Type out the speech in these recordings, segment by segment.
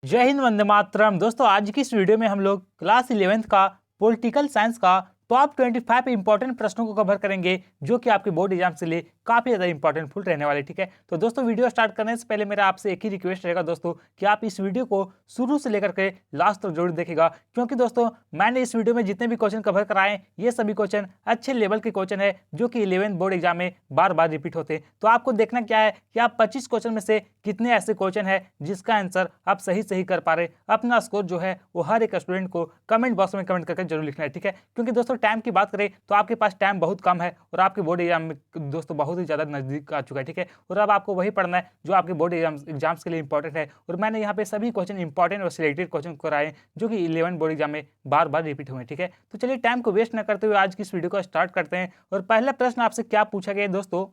जय हिंद, वंदे मातरम। दोस्तों, आज की इस वीडियो में हम लोग क्लास 11th का पॉलिटिकल साइंस का टॉप 25 इंपॉर्टेंट प्रश्नों को कवर करेंगे, जो कि आपके बोर्ड एग्जाम से लिए काफी ज्यादा इंपॉर्टेंट फुल रहने वाले। ठीक है, तो दोस्तों वीडियो स्टार्ट करने से पहले मेरा आपसे एक ही रिक्वेस्ट रहेगा दोस्तों, कि आप इस वीडियो को शुरू से लेकर के लास्ट तक जरूर देखेगा, क्योंकि दोस्तों मैंने इस वीडियो में जितने भी क्वेश्चन कवर कराए ये सभी क्वेश्चन अच्छे लेवल के क्वेश्चन है, जो कि 11th बोर्ड एग्जाम में बार बार रिपीट होते हैं। तो आपको देखना क्या है कि आप 25 क्वेश्चन में से कितने ऐसे क्वेश्चन है जिसका आंसर आप सही कर पा रहे। अपना स्कोर जो है वो हर एक स्टूडेंट को कमेंट बॉक्स में कमेंट करके जरूर लिखना है। ठीक है, क्योंकि दोस्तों टाइम की बात करें तो आपके पास टाइम बहुत कम है और आपके बोर्ड एग्जाम में दोस्तों बहुत ही ज्यादा नजदीक आ चुका है। ठीक है, और अब आपको वही पढ़ना है जो आपके बोर्ड एग्जाम्स के लिए इंपॉर्टेंट है। और मैंने यहाँ पे सभी क्वेश्चन इंपॉर्टेंट और सिलेक्टेड क्वेश्चन कराए जो कि 11 बोर्ड एग्जाम में बार बार रिपीट हुए। ठीक है, तो चलिए टाइम को वेस्ट न करते हुए आज की इस वीडियो को स्टार्ट करते हैं। और पहला प्रश्न आपसे क्या पूछा गया है दोस्तों,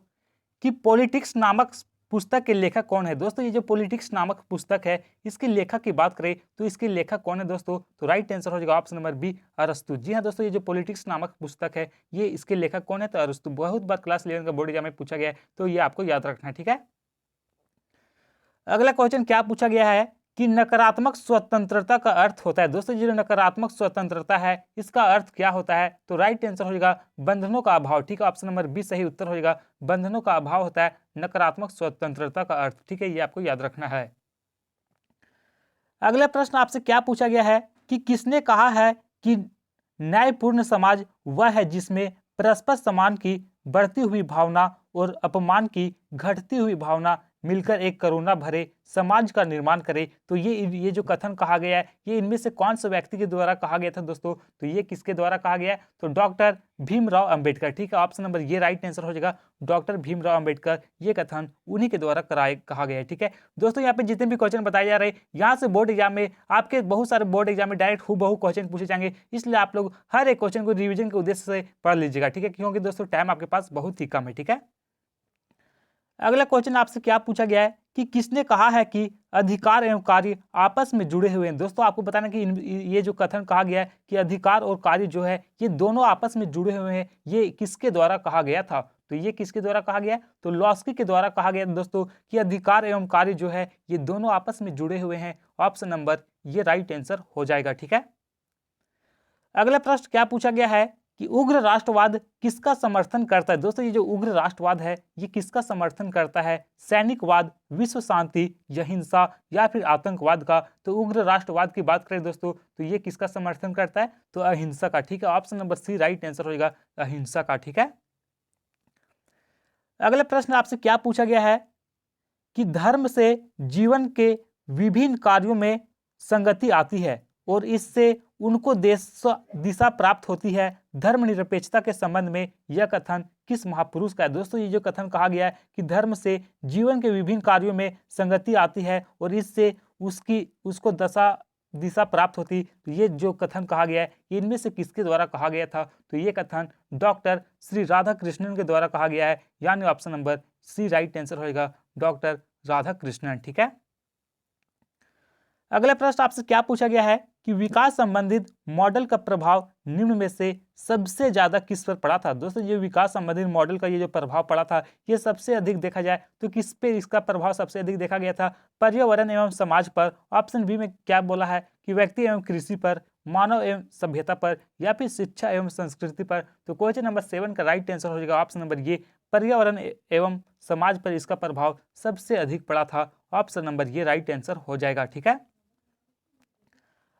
कि पॉलिटिक्स नामक पुस्तक के लेखक कौन है। दोस्तों ये जो पॉलिटिक्स नामक पुस्तक है, इसके लेखक की बात करें तो इसके लेखक कौन है दोस्तों, तो राइट आंसर हो जाएगा ऑप्शन नंबर बी, अरस्तु। जी हाँ दोस्तों, ये जो पॉलिटिक्स नामक पुस्तक है ये इसके लेखक कौन है, तो अरस्तु। बहुत बार क्लास 11 का बोर्ड एग्जाम में पूछा गया है, तो ये आपको याद रखना है। ठीक है, अगला क्वेश्चन क्या पूछा गया है कि नकारात्मक स्वतंत्रता का अर्थ होता है। दोस्तों जो नकारात्मक स्वतंत्रता है इसका अर्थ क्या होता है, तो राइट आंसर हो जाएगा बंधनों का अभाव। ठीक है, ऑप्शन नंबर बी सही उत्तर हो जाएगा, बंधनों का अभाव होता है नकारात्मक स्वतंत्रता का अर्थ। ठीक है, ये आपको याद रखना है। अगला प्रश्न आपसे क्या पूछा गया है कि किसने कहा है कि न्यायपूर्ण समाज वह है जिसमें परस्पर सम्मान की बढ़ती हुई भावना और अपमान की घटती हुई भावना मिलकर एक करुणा भरे समाज का निर्माण करे। तो ये जो कथन कहा गया है ये इनमें से कौन से व्यक्ति के द्वारा कहा गया था दोस्तों, तो ये किसके द्वारा कहा गया है, तो डॉक्टर भीमराव अंबेडकर। ठीक है, ऑप्शन नंबर ये राइट आंसर हो जाएगा, डॉक्टर भीमराव अंबेडकर। ये कथन उन्हीं के द्वारा कहा गया है। ठीक है दोस्तों, यहाँ पे जितने भी क्वेश्चन बताए जा रहे हैं यहाँ से बोर्ड एग्जाम में आपके बहुत सारे बोर्ड एग्जाम में डायरेक्ट हूबहू क्वेश्चन पूछे जाएंगे, इसलिए आप लोग हर एक क्वेश्चन को रिवीजन के उद्देश्य से पढ़ लीजिएगा। ठीक है, क्योंकि दोस्तों टाइम आपके पास बहुत ही कम है। ठीक है, अगला क्वेश्चन आपसे क्या पूछा गया है कि किसने कहा है कि अधिकार एवं कार्य आपस में जुड़े हुए हैं। दोस्तों आपको बताना कि ये जो कथन कहा गया है कि अधिकार और कार्य जो है ये दोनों आपस में जुड़े हुए हैं, ये किसके द्वारा कहा गया था, तो ये किसके द्वारा कहा गया, तो लॉस्की के द्वारा कहा गया दोस्तों कि अधिकार एवं कार्य जो है ये दोनों आपस में जुड़े हुए हैं। ऑप्शन नंबर ये राइट आंसर हो जाएगा। ठीक है, अगला प्रश्न क्या पूछा गया है कि उग्र राष्ट्रवाद किसका समर्थन करता है। दोस्तों ये जो उग्र राष्ट्रवाद है ये किसका समर्थन करता है, सैनिकवाद, विश्व शांति, या हिंसा, या फिर आतंकवाद का। तो उग्र राष्ट्रवाद की बात करें दोस्तों तो ये किसका समर्थन करता है, तो अहिंसा का। ठीक है, option number C right answer हो जाएगा, अहिंसा का। ठीक है, अगला प्रश्न आपसे क्या पूछा गया है कि धर्म से जीवन के विभिन्न कार्यों में संगति आती है और इससे उनको दिशा प्राप्त होती है। धर्मनिरपेक्षता के संबंध में यह कथन किस महापुरुष का है। दोस्तों ये जो कथन कहा गया है कि धर्म से जीवन के विभिन्न कार्यों में संगति आती है और इससे उसको दिशा प्राप्त होती, तो ये जो कथन कहा गया है इनमें से किसके द्वारा कहा गया था, तो ये कथन डॉक्टर श्री राधा कृष्णन के द्वारा कहा गया है, यानी option number C right answer होगा, डॉक्टर राधा कृष्णन। ठीक है, अगला प्रश्न आपसे क्या पूछा गया है कि विकास संबंधित मॉडल का प्रभाव निम्न में से सबसे ज्यादा किस पर पड़ा था। दोस्तों ये विकास संबंधित मॉडल का ये जो प्रभाव पड़ा था ये सबसे अधिक देखा जाए तो किस पे इसका प्रभाव सबसे अधिक देखा गया था, पर्यावरण एवं समाज पर। ऑप्शन बी में क्या बोला है कि व्यक्ति एवं कृषि पर, मानव एवं सभ्यता पर, या फिर शिक्षा एवं संस्कृति पर। तो क्वेश्चन नंबर 7 का राइट आंसर हो जाएगा ऑप्शन नंबर ये, पर्यावरण एवं समाज पर इसका प्रभाव सबसे अधिक पड़ा था। ऑप्शन नंबर ये राइट आंसर हो जाएगा। ठीक है,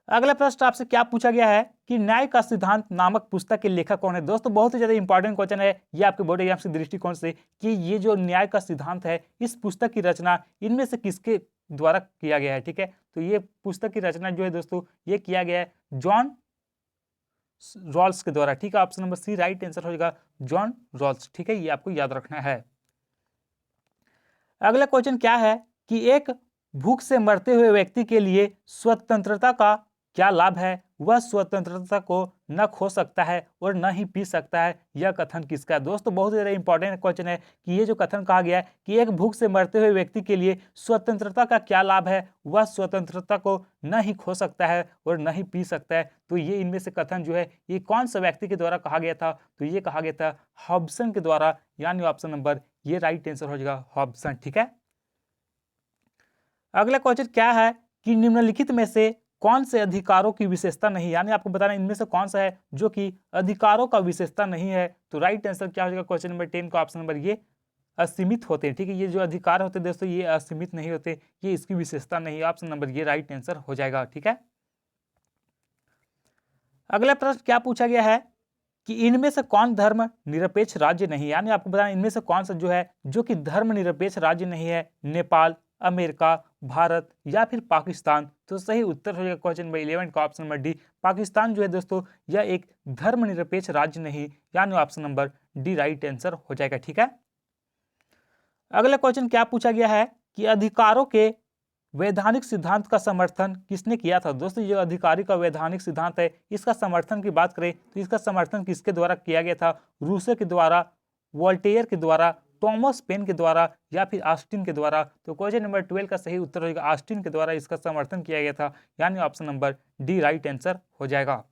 अगला प्रश्न आपसे क्या पूछा गया है कि न्याय का सिद्धांत नामक पुस्तक के लेखक कौन है। दोस्तों बहुत ही ज्यादा इंपॉर्टेंट क्वेश्चन है ये आपके बोर्ड एग्जाम के दृष्टिकोण से, कि ये जो न्याय का सिद्धांत है इस पुस्तक की रचना इनमें से किसके द्वारा किया गया है। ठीक है, तो ये पुस्तक की रचना जो है दोस्तों ये किया गया है जॉन रॉल्स के द्वारा। ठीक है, option number C right answer हो जाएगा, जॉन रॉल्स। ठीक है, ये आपको याद रखना है। अगला क्वेश्चन क्या है कि एक भूख से मरते हुए व्यक्ति के लिए स्वतंत्रता का क्या लाभ है, वह स्वतंत्रता को न खो सकता है और न ही पी सकता है, यह कथन किसका है। दोस्तों बहुत ज्यादा इंपॉर्टेंट क्वेश्चन है कि ये जो कथन कहा गया है कि एक भूख से मरते हुए व्यक्ति के लिए स्वतंत्रता का क्या लाभ है, वह स्वतंत्रता को न ही खो सकता है और न ही पी सकता है। तो ये इनमें से कथन जो है ये कौन सा व्यक्ति के द्वारा कहा गया था, तो ये कहा गया था हॉब्सन के द्वारा, यानी ऑप्शन नंबर ये राइट आंसर हो जाएगा, हॉब्सन। ठीक है, अगला क्वेश्चन क्या है कि निम्नलिखित में से कौन से अधिकारों की विशेषता नहीं, यानी आपको बताना इनमें से कौन सा है जो कि अधिकारों का विशेषता नहीं है। तो राइट आंसर क्या हो जाएगा क्वेश्चन नंबर 10 का ऑप्शन नंबर ये असीमित होते हैं, ठीक है। ये जो अधिकार होते हैं दोस्तों ये असीमित नहीं होते, ये इसकी विशेषता नहीं है। ऑप्शन नंबर ये राइट आंसर हो जाएगा, ठीक है। अगला प्रश्न क्या पूछा गया है कि इनमें से कौन धर्म निरपेक्ष राज्य नहीं, यानी आपको बताना इनमें से कौन सा जो है जो कि धर्म निरपेक्ष राज्य नहीं है। नेपाल, अमेरिका, भारत या फिर पाकिस्तान। तो सही उत्तर हो जाएगा क्वेश्चन नंबर 11 का ऑप्शन नंबर डी। पाकिस्तान जो है दोस्तों यह एक धर्मनिरपेक्ष राज्य नहीं, यानी option number D right answer हो जाएगा, ठीक है। अगला क्वेश्चन क्या पूछा गया है कि अधिकारों के वैधानिक सिद्धांत का समर्थन किसने किया था। दोस्तों जो अधिकारी का वैधानिक सिद्धांत है इसका समर्थन की बात करें तो इसका समर्थन किसके द्वारा किया गया था। रूसो के द्वारा, वोल्टेयर के द्वारा, थॉमस पेन के द्वारा या फिर ऑस्टिन के द्वारा। तो क्वेश्चन नंबर 12 का सही उत्तर होगा ऑस्टिन के द्वारा इसका समर्थन किया गया था, यानी option number D right answer हो जाएगा।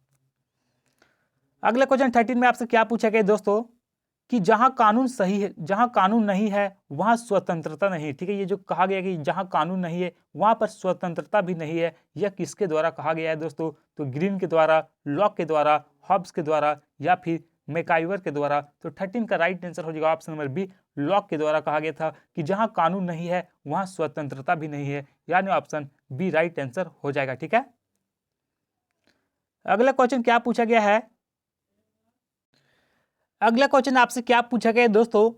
अगला क्वेश्चन 13 में आपसे क्या पूछा गया दोस्तों कि जहां कानून सही है, जहां कानून नहीं है वहां स्वतंत्रता नहीं, ठीक है। ये जो कहा गया कि जहां कानून नहीं है वहां पर स्वतंत्रता भी नहीं है, यह किसके द्वारा कहा गया है दोस्तों। तो ग्रीन के द्वारा, लॉक के द्वारा, हॉब्स के द्वारा या फिर मैकाइवर के द्वारा। तो 13 का राइट आंसर हो जाएगा ऑप्शन नंबर बी, लॉक के द्वारा कहा गया था कि जहां कानून नहीं है वहां स्वतंत्रता भी नहीं है, यानी ऑप्शन बी राइट आंसर हो जाएगा, ठीक है। अगला क्वेश्चन क्या पूछा गया है, अगला क्वेश्चन आपसे क्या पूछा गया है दोस्तों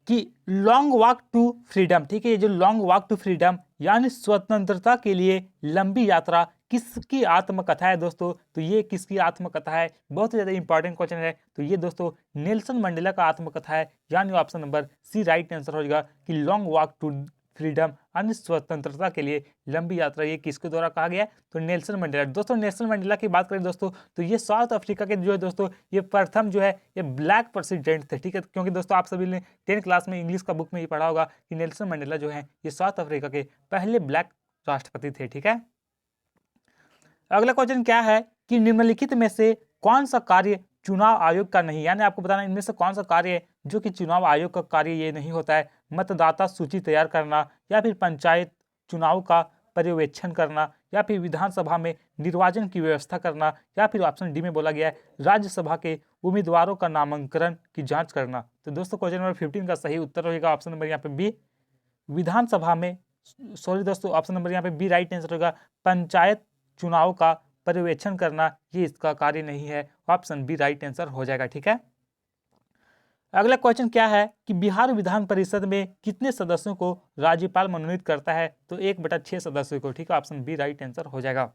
कि लॉन्ग वॉक टू फ्रीडम, ठीक है। ये जो लॉन्ग वॉक टू फ्रीडम यानी स्वतंत्रता के लिए लंबी यात्रा किसकी आत्मकथा है दोस्तों। तो ये किसकी आत्मकथा है, बहुत ही ज्यादा इंपॉर्टेंट क्वेश्चन है। तो ये दोस्तों नेल्सन मंडेला का आत्मकथा है, यानी option number C right answer हो जाएगा कि लॉन्ग वॉक टू फ्रीडम यानी स्वतंत्रता के लिए लंबी यात्रा, ये किसके द्वारा कहा गया है। तो नेल्सन मंडेला। दोस्तों नेल्सन मंडेला की बात करें दोस्तों तो ये साउथ अफ्रीका के जो है दोस्तों ये प्रथम जो है ये ब्लैक प्रेसिडेंट थे, ठीक है। क्योंकि दोस्तों आप सभी ने 10 क्लास में इंग्लिश का बुक में ये पढ़ा होगा कि नेल्सन मंडेला जो है ये साउथ अफ्रीका के पहले ब्लैक राष्ट्रपति थे, ठीक है। अगला क्वेश्चन क्या है कि निम्नलिखित में से कौन सा कार्य चुनाव आयोग का नहीं, यानी आपको बताना इनमें से कौन सा कार्य है जो कि चुनाव आयोग का कार्य ये नहीं होता है। मतदाता सूची तैयार करना या फिर पंचायत चुनाव का पर्यवेक्षण करना या फिर विधानसभा में निर्वाचन की व्यवस्था करना या फिर ऑप्शन डी में बोला गया है राज्यसभा के उम्मीदवारों का नामांकन की जांच करना। तो दोस्तों क्वेश्चन नंबर 15 का सही उत्तर होगा ऑप्शन नंबर यहाँ पे बी, विधानसभा में, सॉरी दोस्तों ऑप्शन नंबर यहाँ पे बी राइट आंसर होगा पंचायत चुनाव का पर्यवेक्षण करना ये इसका कार्य नहीं है, ऑप्शन बी राइट आंसर हो जाएगा, ठीक है। अगला क्वेश्चन क्या है कि बिहार विधान परिषद में कितने सदस्यों को राज्यपाल मनोनीत करता है। तो 1/6 सदस्यों को, ठीक है। ऑप्शन बी राइट आंसर हो जाएगा।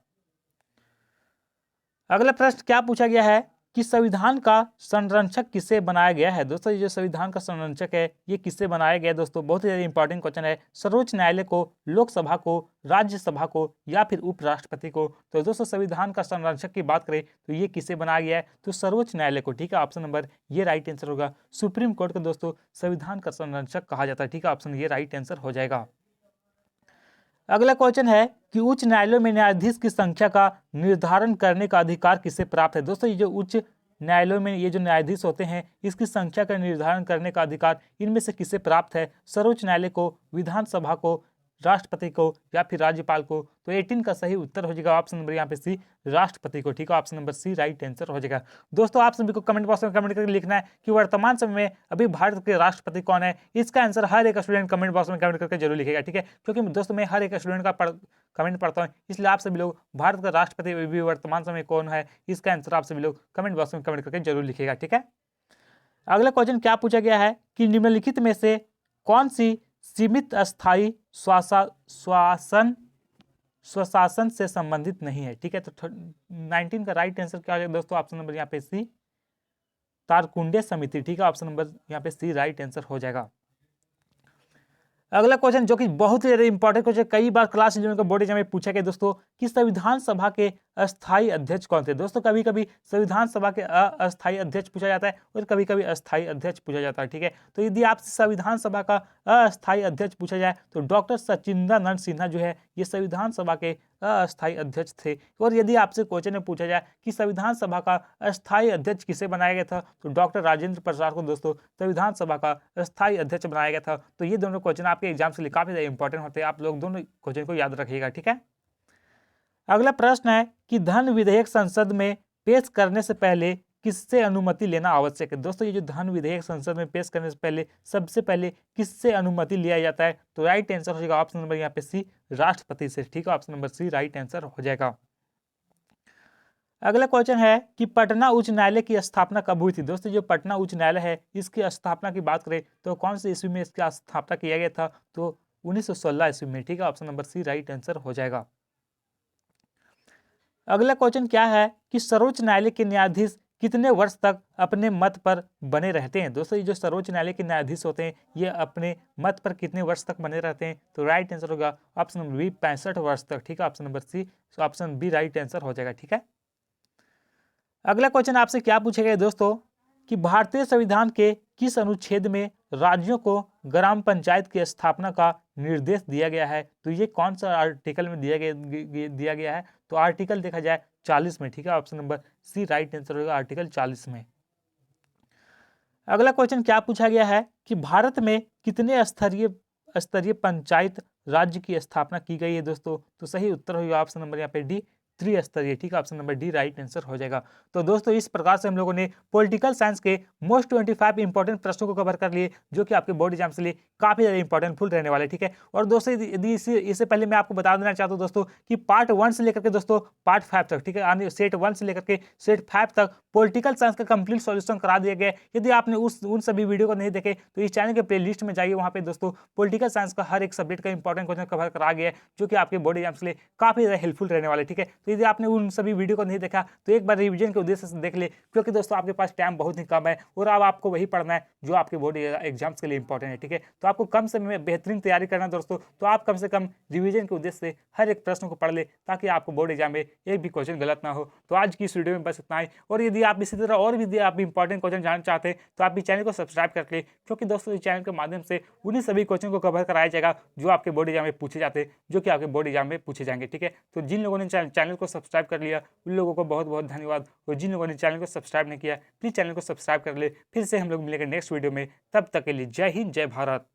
अगला प्रश्न क्या पूछा गया है कि संविधान का संरक्षक किसे बनाया गया है। दोस्तों ये जो संविधान का संरक्षक है ये किससे बनाया गया है दोस्तों, बहुत ही ज्यादा इंपॉर्टेंट क्वेश्चन है। सर्वोच्च न्यायालय को, लोकसभा को, राज्यसभा को या फिर उपराष्ट्रपति को। तो दोस्तों संविधान का संरक्षक की बात करें तो ये किसे बनाया गया है, तो सर्वोच्च न्यायालय को, ठीक है। ऑप्शन नंबर ये राइट आंसर होगा। सुप्रीम कोर्ट को दोस्तों संविधान का संरक्षक कहा जाता है, ठीक है। ऑप्शन ये राइट आंसर हो जाएगा। अगला क्वेश्चन है कि उच्च न्यायालयों में न्यायाधीश की संख्या का निर्धारण करने का अधिकार किसे प्राप्त है। दोस्तों ये जो उच्च न्यायालयों में ये जो न्यायाधीश होते हैं इसकी संख्या का निर्धारण करने का अधिकार इनमें से किसे प्राप्त है। सर्वोच्च न्यायालय को, विधानसभा को, राष्ट्रपति को या फिर राज्यपाल को। तो 18 का सही उत्तर हो जाएगा ऑप्शन नंबर यहाँ पे सी, राष्ट्रपति को, ठीक है। Option number C right answer हो जाएगा। दोस्तों आप सभी को कमेंट बॉक्स में कमेंट करके लिखना है कि वर्तमान समय में अभी भारत के राष्ट्रपति कौन है। इसका आंसर हर एक स्टूडेंट कमेंट बॉक्स में कमेंट करके जरूर लिखेगा, ठीक है। क्योंकि दोस्तों मैं हर एक स्टूडेंट का कमेंट पढ़ता हूँ, इसलिए आप सभी लोग भारत का राष्ट्रपति भी वर्तमान समय कौन है इसका आंसर आप सभी लोग कमेंट बॉक्स में कमेंट करके जरूर लिखेगा, ठीक है। अगला क्वेश्चन क्या पूछा गया है कि निम्नलिखित में से कौन सी सीमित अस्थायी स्वशासन से संबंधित नहीं है, ठीक है। तो 19 का राइट आंसर क्या हो जाएगा दोस्तों, ऑप्शन नंबर यहाँ पे सी, तारकुंडे समिति, ठीक है। ऑप्शन नंबर यहाँ पे सी राइट आंसर हो जाएगा। अगला क्वेश्चन जो कि बहुत ही ज्यादा इंपॉर्टेंट क्वेश्चन, कई बार क्लास 11 का बोर्ड एग्जाम में पूछा गया दोस्तों कि संविधान सभा के अस्थायी अध्यक्ष कौन थे। दोस्तों कभी कभी संविधान सभा के अस्थायी अध्यक्ष पूछा जाता है और कभी कभी अस्थायी अध्यक्ष पूछा जाता है, ठीक है। तो यदि आपसे संविधान सभा का अस्थायी अध्यक्ष पूछा जाए तो डॉक्टर सचिंदानंद सिन्हा जो है ये संविधान सभा के अस्थायी अध्यक्ष थे। और यदि आपसे क्वेश्चन में पूछा जाए कि संविधान सभा का अस्थायी अध्यक्ष किसे बनाया गया था तो डॉक्टर राजेंद्र प्रसाद को दोस्तों संविधान सभा का अस्थायी अध्यक्ष बनाया गया था। तो ये दोनों क्वेश्चन आपके एग्जाम के लिए काफी ज्यादा इंपॉर्टेंट होते हैं, आप लोग दोनों क्वेश्चन को याद रखिएगा, ठीक है। अगला प्रश्न है कि धन विधेयक संसद में पेश करने से पहले किससे अनुमति लेना आवश्यक है। दोस्तों ये जो धन विधेयक संसद में पेश करने से पहले सबसे पहले किससे अनुमति लिया जाता है, तो राइट आंसर हो जाएगा ऑप्शन नंबर यहाँ पे सी, राष्ट्रपति से। ठीक है, option number C right answer हो जाएगा। अगला क्वेश्चन है कि पटना उच्च न्यायालय की स्थापना कब हुई थी। दोस्तों जो पटना उच्च न्यायालय है इसकी स्थापना की बात करें तो कौन से ईस्वी में इसकी स्थापना किया गया था, तो 1916 ईस्वी में। ठीक है, option number C right answer हो जाएगा। अगला क्वेश्चन क्या है कि सर्वोच्च न्यायालय के न्यायाधीश कितने वर्ष तक अपने मत पर बने रहते हैं। दोस्तों ये जो सर्वोच्च न्यायालय के न्यायाधीश होते हैं ये अपने मत पर कितने वर्ष तक बने रहते हैं, तो राइट आंसर होगा ऑप्शन नंबर बी 65 वर्ष तक। ठीक है, option number C option B right answer हो जाएगा। ठीक है, अगला क्वेश्चन आपसे क्या पूछा गया दोस्तों कि भारतीय संविधान के किस अनुच्छेद में राज्यों को ग्राम पंचायत की स्थापना का निर्देश दिया गया है, तो ये कौन सा आर्टिकल में दिया गया है, तो आर्टिकल देखा जाए 40 में। ठीक है, option number C right answer होगा आर्टिकल 40 में। अगला क्वेश्चन क्या पूछा गया है कि भारत में कितने स्तरीय पंचायत राज्य की स्थापना की गई है दोस्तों, तो सही उत्तर होगा ऑप्शन नंबर यहाँ पे डी त्रिस्तरीय। ठीक है, option number D right answer हो जाएगा। तो दोस्तों इस प्रकार से हम लोगों ने पॉलिटिकल साइंस के मोस्ट 25 इंपॉर्टेंट प्रश्नों को कवर कर लिए जो कि आपके बोर्ड एग्जाम के लिए काफी ज्यादा इंपॉर्टेंट फुल रहने वाले। ठीक है, और दोस्तों यदि इससे पहले मैं आपको बता देना चाहता हूँ दोस्तों कि पार्ट 1 से लेकर के दोस्तों पार्ट 5 तक, ठीक है, सेट 1 से लेकर के सेट 5 तक पॉलिटिकल साइंस का कंप्लीट सॉल्यूशन करा दिया गया है। यदि आपने उन सभी वीडियो को नहीं देखे तो इस चैनल के प्ले लिस्ट में जाइए, वहाँ पे दोस्तों पॉलिटिकल साइंस का हर एक सब्जेक्ट का इंपॉर्टेंट क्वेश्चन कवर करा गया है जो कि आपके बोर्ड एग्जाम के लिए काफी ज्यादा हेल्पफुल रहने वाले। ठीक है, तो यदि आपने उन सभी वीडियो को नहीं देखा तो एक बार रिवीजन के उद्देश्य से देख ले, क्योंकि दोस्तों आपके पास टाइम बहुत ही कम है और अब आपको वही पढ़ना है जो आपके बोर्ड एग्जाम्स के लिए इंपॉर्टेंट है। ठीक है, तो आपको कम समय में बेहतरीन तैयारी करना है दोस्तों, तो आप कम से कम रिवीजन के उद्देश्य से हर एक प्रश्न को पढ़ ले ताकि आपको बोर्ड एग्जाम में एक भी क्वेश्चन गलत ना हो। तो आज की इस वीडियो में बस इतना ही, और यदि आप इसी तरह और भी आप इंपॉर्टेंट क्वेश्चन जानना चाहते हैं तो आप इस चैनल को सब्सक्राइब कर ले, क्योंकि दोस्तों इस चैनल के माध्यम से उन्हीं सभी क्वेश्चन को कवर कराया जाएगा जो आपके बोर्ड एग्जाम में पूछे जाते हैं, जो कि आपके बोर्ड एग्जाम में पूछे जाएंगे। ठीक है, तो जिन लोगों ने चैनल को सब्सक्राइब कर लिया उन लोगों को बहुत बहुत धन्यवाद, और जिन लोगों ने चैनल को सब्सक्राइब नहीं किया प्लीज चैनल को सब्सक्राइब कर ले। फिर से हम लोग मिलेंगे नेक्स्ट वीडियो में, तब तक के लिए जय हिंद जय भारत।